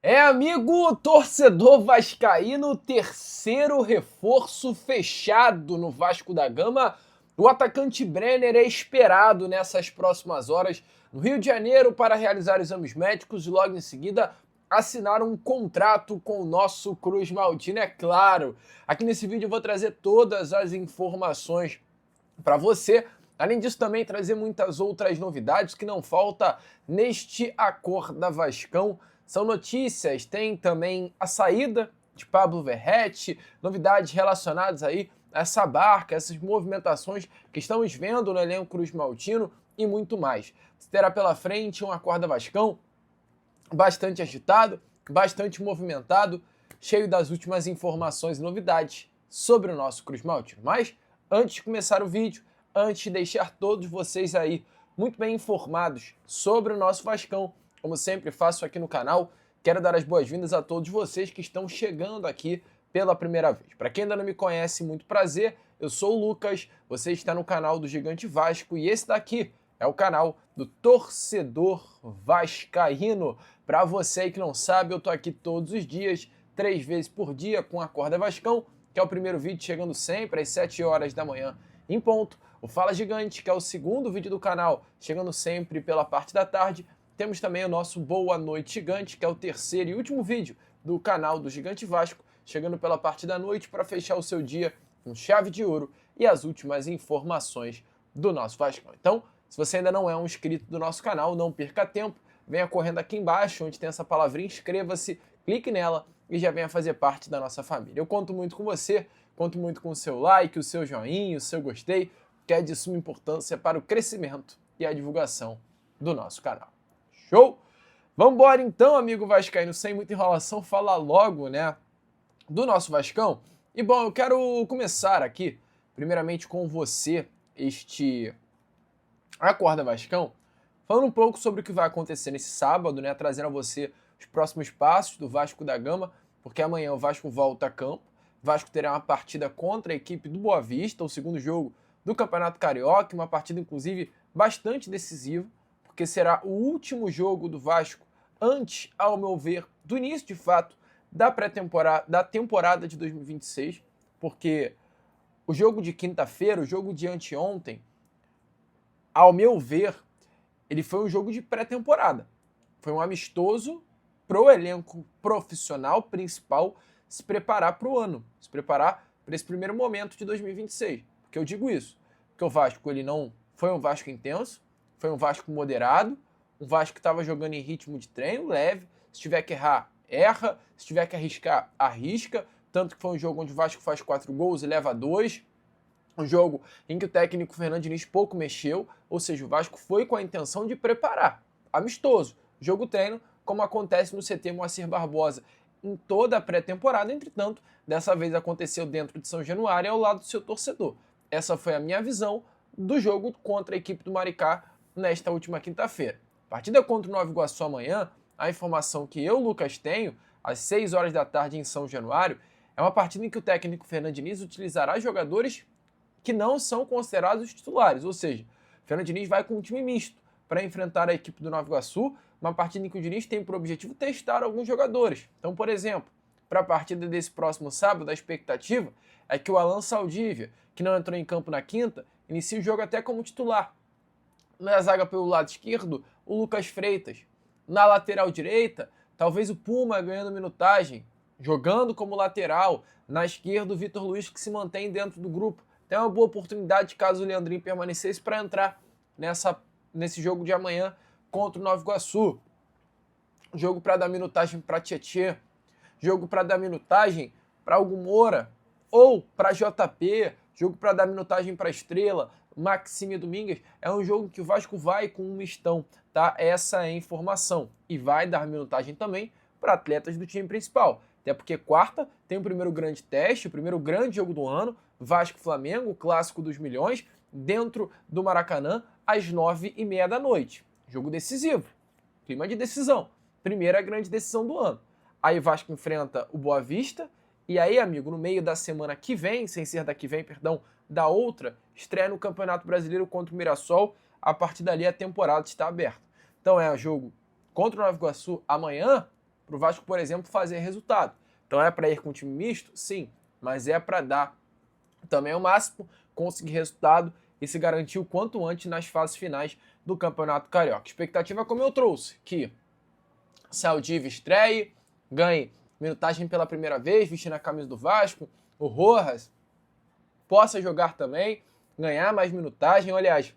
Amigo torcedor vascaíno, terceiro reforço fechado no Vasco da Gama. O atacante Brenner é esperado nessas próximas horas no Rio de Janeiro para realizar exames médicos e logo em seguida assinar um contrato com o nosso Cruz Maltino, é claro. Aqui nesse vídeo eu vou trazer todas as informações para você. Além disso, também trazer muitas outras novidades que não falta neste Acorda Vascão. São notícias, tem também a saída de Pablo Verratti, novidades relacionadas aí a essa barca, essas movimentações que estamos vendo no elenco Cruz Maltino e muito mais. Você terá pela frente um Acorda Vascão bastante agitado, bastante movimentado, cheio das últimas informações e novidades sobre o nosso Cruz Maltino. Mas, antes de começar o vídeo, antes de deixar todos vocês aí muito bem informados sobre o nosso Vascão, como sempre faço aqui no canal, quero dar as boas-vindas a todos vocês que estão chegando aqui pela primeira vez. Para quem ainda não me conhece, muito prazer, eu sou o Lucas, você está no canal do Gigante Vasco e esse daqui é o canal do Torcedor Vascaíno. Para você que não sabe, eu tô aqui todos os dias, 3 vezes por dia com a Acorda Vascão, que é o primeiro vídeo chegando sempre às 7 horas da manhã em ponto. O Fala Gigante, que é o segundo vídeo do canal, chegando sempre pela parte da tarde. Temos também o nosso Boa Noite Gigante, que é o terceiro e último vídeo do canal do Gigante Vasco, chegando pela parte da noite para fechar o seu dia com chave de ouro e as últimas informações do nosso Vascão. Então, se você ainda não é um inscrito do nosso canal, não perca tempo, venha correndo aqui embaixo, onde tem essa palavrinha, inscreva-se, clique nela e já venha fazer parte da nossa família. Eu conto muito com você, conto muito com o seu like, o seu joinha, o seu gostei, que é de suma importância para o crescimento e a divulgação do nosso canal. Show? Vambora então, amigo vascaíno, sem muita enrolação, falar logo, né, do nosso Vascão. E bom, eu quero começar aqui, primeiramente com você, este Acorda Vascão, falando um pouco sobre o que vai acontecer nesse sábado, né, trazendo a você os próximos passos do Vasco da Gama, porque amanhã o Vasco volta a campo. O Vasco terá uma partida contra a equipe do Boa Vista, o segundo jogo do Campeonato Carioca, uma partida inclusive bastante decisiva, porque será o último jogo do Vasco antes, ao meu ver, do início de fato da pré-temporada, da temporada de 2026, porque o jogo de quinta-feira, o jogo de anteontem, ao meu ver, ele foi um jogo de pré-temporada. Foi um amistoso pro elenco profissional principal se preparar para o ano, se preparar para esse primeiro momento de 2026. Por que eu digo isso? Porque o Vasco ele não foi um Vasco intenso, foi um Vasco moderado, um Vasco que estava jogando em ritmo de treino leve. Se tiver que errar, erra. Se tiver que arriscar, arrisca. Tanto que foi um jogo onde o Vasco faz 4 gols e leva 2. Um jogo em que o técnico Fernando Diniz pouco mexeu, ou seja, o Vasco foi com a intenção de preparar. Amistoso, jogo-treino, como acontece no CT Moacir Barbosa em toda a pré-temporada. Entretanto, dessa vez aconteceu dentro de São Januário, ao lado do seu torcedor. Essa foi a minha visão do jogo contra a equipe do Maricá nesta última quinta-feira. Partida contra o Nova Iguaçu amanhã, a informação que eu, Lucas, tenho, às 6 horas da tarde em São Januário, é uma partida em que o técnico Fernando Diniz utilizará jogadores que não são considerados titulares, ou seja, o Fernando Diniz vai com um time misto para enfrentar a equipe do Nova Iguaçu, uma partida em que o Diniz tem por objetivo testar alguns jogadores. Então, por exemplo, para a partida desse próximo sábado, a expectativa é que o Alan Saldívia, que não entrou em campo na quinta, inicie o jogo até como titular. Na zaga pelo lado esquerdo, o Lucas Freitas. Na lateral direita, talvez o Puma ganhando minutagem, jogando como lateral. Na esquerda, o Vitor Luiz, que se mantém dentro do grupo. Tem uma boa oportunidade, caso o Leandrinho permanecesse, para entrar nesse jogo de amanhã contra o Nova Iguaçu. Jogo para dar minutagem para Tietê. Jogo para dar minutagem para Hugo Moura. Ou para JP. Jogo para dar minutagem para Estrela. Maxime Domingues. É um jogo que o Vasco vai com um mistão, tá? Essa é a informação. E vai dar minutagem também para atletas do time principal. Até porque quarta tem o primeiro grande teste, o primeiro grande jogo do ano, Vasco-Flamengo, o clássico dos milhões, dentro do Maracanã, às 9h30 da noite. Jogo decisivo, clima de decisão. Primeira grande decisão do ano. Aí o Vasco enfrenta o Boa Vista, e aí, amigo, no meio da semana que vem, sem ser da que vem, perdão, da outra, estreia no Campeonato Brasileiro contra o Mirassol. A partir dali a temporada está aberta. Então é jogo contra o Nova Iguaçu amanhã, para o Vasco, por exemplo, fazer resultado. Então é para ir com um time misto? Sim, mas é para dar também o máximo, conseguir resultado e se garantir o quanto antes nas fases finais do Campeonato Carioca. Expectativa, como eu trouxe, que Saldiva estreie, ganhe minutagem pela primeira vez, vestindo a camisa do Vasco, o Rojas possa jogar também, ganhar mais minutagem, aliás,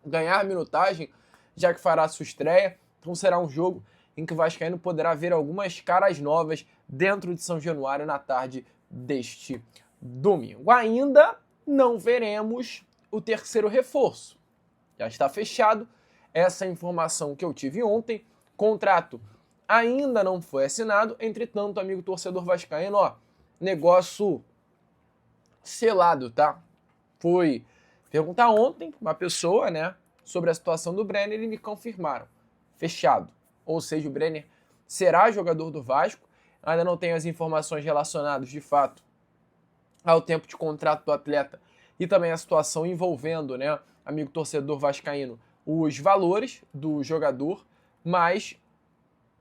ganhar minutagem, já que fará sua estreia. Então será um jogo em que o Vascaíno poderá ver algumas caras novas dentro de São Januário na tarde deste domingo. Ainda não veremos o terceiro reforço. Já está fechado. Essa informação que eu tive ontem. Contrato ainda não foi assinado. Entretanto, amigo torcedor vascaíno, negócio selado, tá? Fui perguntar ontem uma pessoa, né, sobre a situação do Brenner e me confirmaram. Fechado. Ou seja, o Brenner será jogador do Vasco. Ainda não tenho as informações relacionadas, de fato, ao tempo de contrato do atleta e também a situação envolvendo, né, amigo torcedor vascaíno, os valores do jogador, mas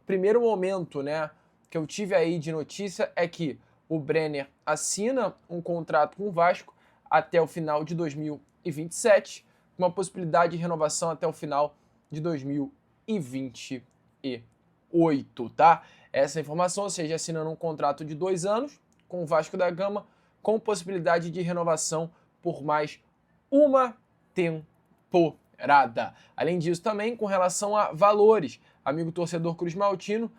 primeiro momento, né, que eu tive aí de notícia é que o Brenner assina um contrato com o Vasco até o final de 2027, com uma possibilidade de renovação até o final de 2028, tá? Essa informação, ou seja, assinando um contrato de 2 anos com o Vasco da Gama, com possibilidade de renovação por mais uma temporada. Além disso, também com relação a valores, amigo torcedor Cruz Maltino,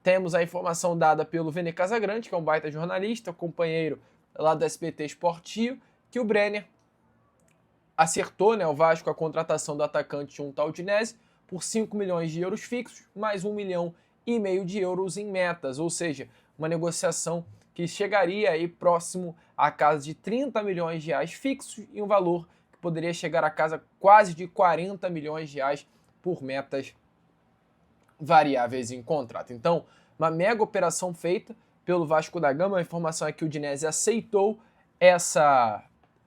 temos a informação dada pelo Vene Casagrande, que é um baita jornalista, companheiro lá do SBT Esportivo, que o Brenner acertou, né, o Vasco, a contratação do atacante junto ao Udinese por 5 milhões de euros fixos, mais 1,5 milhão de euros em metas, ou seja, uma negociação que chegaria aí próximo à casa de 30 milhões de reais fixos e um valor que poderia chegar a casa quase de 40 milhões de reais por metas variáveis em contrato. Então, uma mega operação feita pelo Vasco da Gama. A informação é que o Udinese aceitou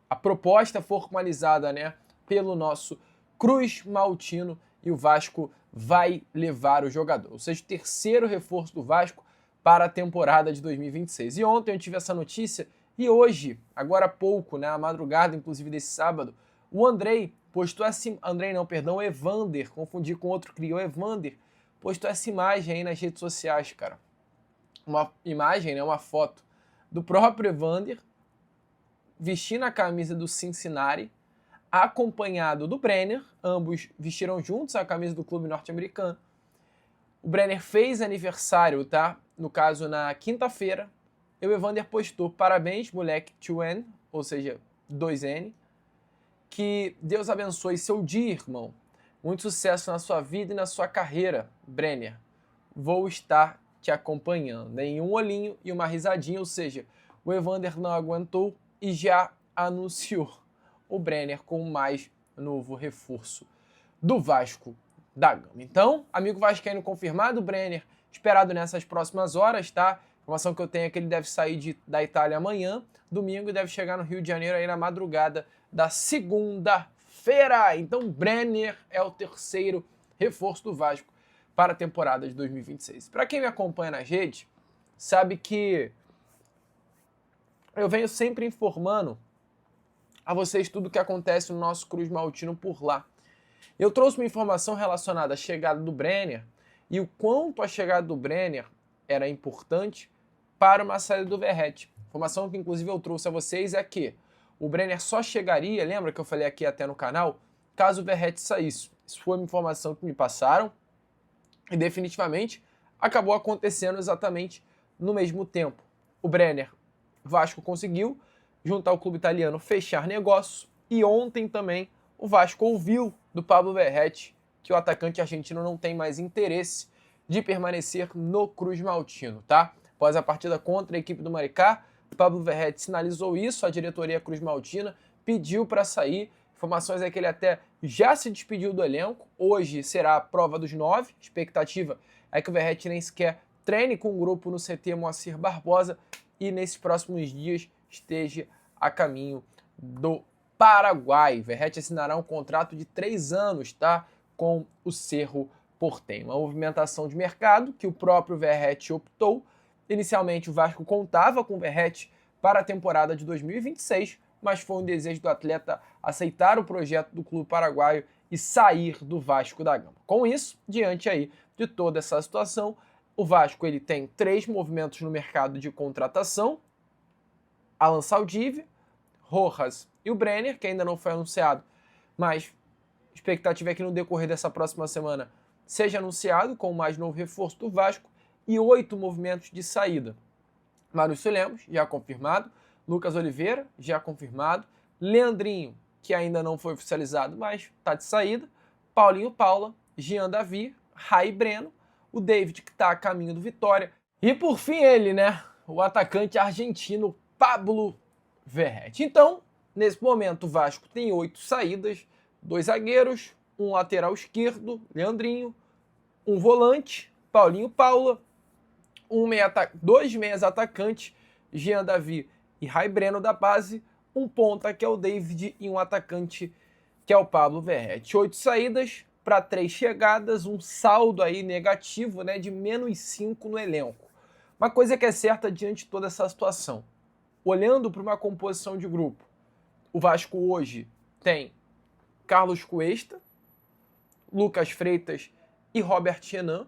a proposta formalizada, né, pelo nosso Cruz Maltino, e o Vasco vai levar o jogador. Ou seja, o terceiro reforço do Vasco para a temporada de 2026. E ontem eu tive essa notícia e hoje, agora há pouco, né, à madrugada, inclusive desse sábado, o Andrei postou o Evander, confundi com outro cria, o Evander postou essa imagem aí nas redes sociais, cara. Uma imagem, né, uma foto do próprio Evander vestindo a camisa do Cincinnati, acompanhado do Brenner, ambos vestiram juntos a camisa do clube norte-americano. O Brenner fez aniversário, tá? No caso, na quinta-feira. E o Evander postou: parabéns, moleque, 2N, ou seja, 2N. Que Deus abençoe seu dia, irmão. Muito sucesso na sua vida e na sua carreira, Brenner. Vou estar te acompanhando. Em um olhinho e uma risadinha, ou seja, o Evander não aguentou e já anunciou o Brenner como mais novo reforço do Vasco da Gama. Então, amigo vascaíno confirmado, o Brenner esperado nessas próximas horas, tá? A informação que eu tenho é que ele deve sair da Itália amanhã, domingo, e deve chegar no Rio de Janeiro aí na madrugada da segunda-feira. Então, Brenner é o terceiro reforço do Vasco para a temporada de 2026. Para quem me acompanha nas redes, sabe que eu venho sempre informando a vocês tudo o que acontece no nosso Cruz Maltino por lá. Eu trouxe uma informação relacionada à chegada do Brenner e o quanto a chegada do Brenner era importante para uma saída do Verratti. Informação que inclusive eu trouxe a vocês é que o Brenner só chegaria, lembra que eu falei aqui até no canal, caso o Verratti saísse. Isso foi uma informação que me passaram e definitivamente acabou acontecendo exatamente no mesmo tempo. O Brenner, Vasco conseguiu, junto ao clube italiano, fechar negócio, e ontem também o Vasco ouviu do Pablo Verratti que o atacante argentino não tem mais interesse de permanecer no Cruz Maltino, tá? Após a partida contra a equipe do Maricá, o Pablo Verratti sinalizou isso, a diretoria Cruz Maltina pediu para sair. Informações é que ele até já se despediu do elenco, hoje será a prova dos 9, expectativa é que o Verratti nem sequer treine com o grupo no CT Moacir Barbosa e nesses próximos dias esteja a caminho do Paraguai. Verratti assinará um contrato de 3 anos, tá? Com o Cerro Portem. Uma movimentação de mercado que o próprio Verratti optou. Inicialmente o Vasco contava com o Verratti para a temporada de 2026, mas foi um desejo do atleta aceitar o projeto do clube paraguaio e sair do Vasco da Gama. Com isso, diante aí de toda essa situação, o Vasco ele tem 3 movimentos no mercado de contratação: Alan Saldivia, Rojas e o Brenner, que ainda não foi anunciado, mas a expectativa é que no decorrer dessa próxima semana seja anunciado com o mais novo reforço do Vasco, e 8 movimentos de saída. Maurício Lemos, já confirmado, Lucas Oliveira, já confirmado, Leandrinho, que ainda não foi oficializado, mas está de saída, Paulinho Paula, Jean Davi, Rai Breno, o David, que está a caminho do Vitória, e por fim ele, né, o atacante argentino Pablo Verratti. Então, nesse momento o Vasco tem 8 saídas, 2 zagueiros, um lateral esquerdo, Leandrinho, um volante, Paulinho Paula, 2 meias atacantes, Jean Davi e Rai Breno da base, um ponta que é o David e um atacante que é o Pablo Verratti. 8 saídas para 3 chegadas, um saldo aí negativo, né, de -5 no elenco. Uma coisa que é certa diante de toda essa situação, olhando para uma composição de grupo, o Vasco hoje tem Carlos Cuesta, Lucas Freitas e Robert Renan.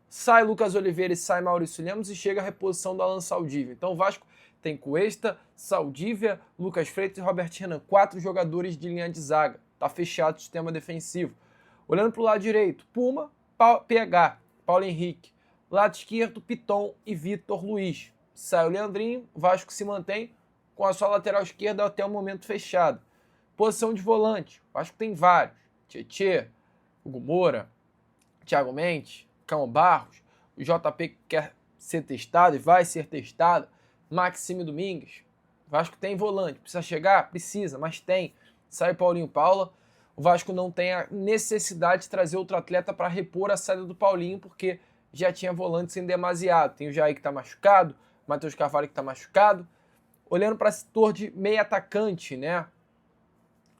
Sai Lucas Oliveira e sai Maurício Lemos e chega a reposição do Alan Saldivia. Então o Vasco tem Cuesta, Saldivia, Lucas Freitas e Robert Renan. 4 jogadores de linha de zaga. Tá fechado o sistema defensivo. Olhando para o lado direito, Puma, PH, Paulo Henrique. Lado esquerdo, Piton e Vitor Luiz. Sai o Leandrinho, o Vasco se mantém com a sua lateral esquerda até o momento fechado. Posição de volante, o Vasco tem vários. Tietê, Hugo Moura, Thiago Mendes, Cão Barros, o JP que quer ser testado e vai ser testado, Maxime Domingues. O Vasco tem volante, precisa chegar? Precisa, mas tem. Sai Paulinho Paula. O Vasco não tem a necessidade de trazer outro atleta para repor a saída do Paulinho, porque já tinha volantes em demasiado. Tem o Jair que está machucado, o Matheus Carvalho que está machucado. Olhando para o setor de meio atacante, né?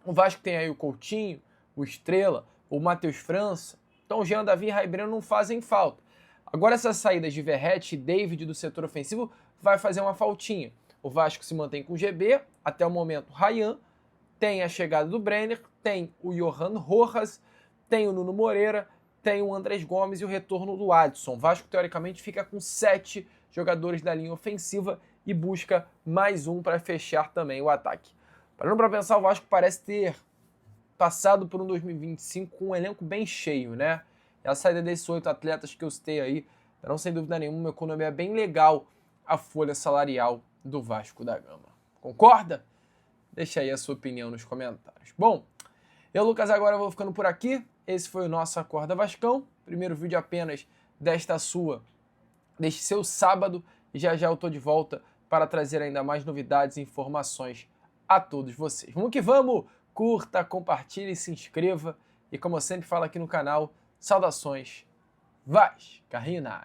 O Vasco tem aí o Coutinho, o Estrela, o Matheus França. Então o Jean Davi e Rai Breno não fazem falta. Agora essas saídas de Verratti e David do setor ofensivo vai fazer uma faltinha. O Vasco se mantém com o GB, até o momento Ryan, tem a chegada do Brenner, tem o Johan Rojas, tem o Nuno Moreira, tem o Andrés Gomes e o retorno do Adson. O Vasco teoricamente fica com 7 jogadores da linha ofensiva e busca mais um para fechar também o ataque. Parando para pensar, o Vasco parece ter passado por um 2025 com um elenco bem cheio, né? E a saída desses 8 atletas que eu citei aí terão, sem dúvida nenhuma, uma economia bem legal a folha salarial do Vasco da Gama. Concorda? Deixa aí a sua opinião nos comentários. Bom, eu, Lucas, agora vou ficando por aqui. Esse foi o nosso Acorda Vascão. Primeiro vídeo apenas deste seu sábado. E já já eu tô de volta para trazer ainda mais novidades e informações a todos vocês. Vamos que vamos! Curta, compartilhe, se inscreva. E como eu sempre falo aqui no canal, saudações vascaínas!